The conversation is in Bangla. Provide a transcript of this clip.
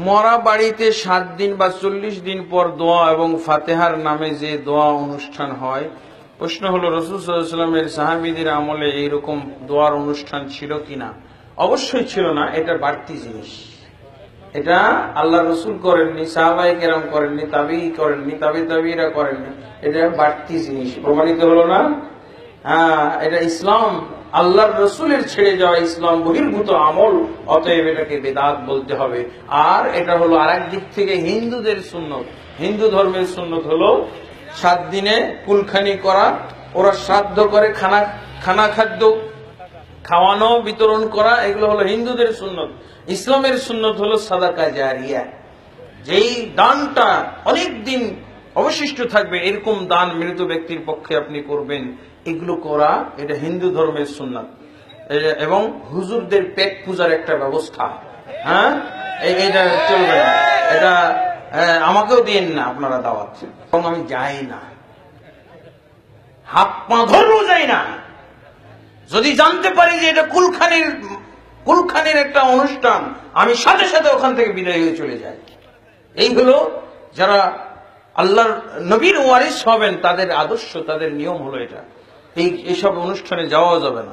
মরা বাড়িতে 7 দিন বা 40 দিন পর দোয়া এবং ফাতেহার নামে যে দোয়া অনুষ্ঠান হয়, প্রশ্ন হলো রাসূল সাল্লাল্লাহু আলাইহি ওয়াসাল্লামের সাহাবীদের আমলে এইরকম দোয়ার অনুষ্ঠান ছিল কিনা? অবশ্যই ছিল না, এটা বাড়তি জিনিস। এটা আল্লাহ রসুল করেননি, সাহাবায়ে কেরাম করেননি, তাবিঈ করেননি, তাবিঈরা করেননি। এটা বাড়তি জিনিস, প্রমাণিত হলো না? এটা ইসলাম, আল্লাহর রসুলের ছেড়ে যাওয়া ইসলাম বহির্ভূত আমল, অতএব এটাকে বেদাত বলতে হবে। আর এটা হলো আরেক দিক থেকে হিন্দুদের সুন্নত। হিন্দু ধর্মের সুন্নত হলো 7 দিনে কুলখানি করা, ওরা শ্রাদ্ধ করে খানা খাদ্য খাওয়ানো, বিতরণ করা, এগুলো হলো হিন্দুদের সুন্নত। ইসলামের সুন্নত হলো সাদাকা জারিয়া, যেই দানটা অনেক দিন অবশিষ্ট থাকবে, এরকম দান মৃত ব্যক্তির পক্ষে আপনি করবেন। এগুলো করা এটা হিন্দু ধর্মের সুন্নাত। এবং হুজুরদের পেট পূজার একটা ব্যবস্থা, এটা চলবে না। এটা আমাকেও দিন না আপনারা দাওয়াত, এবং আমি যাই না, হাত পা ধরবো যাই না। যদি জানতে পারি যে এটা কুলখানির একটা অনুষ্ঠান, আমি সাথে সাথে ওখান থেকে বিদায় হয়ে চলে যাই। এই হলো যারা আল্লাহর নবীর ওয়ারিস হবেন, তাদের আদর্শ, তাদের নিয়ম হলো এটা। এইসব অনুষ্ঠানে যাওয়া যাবে না।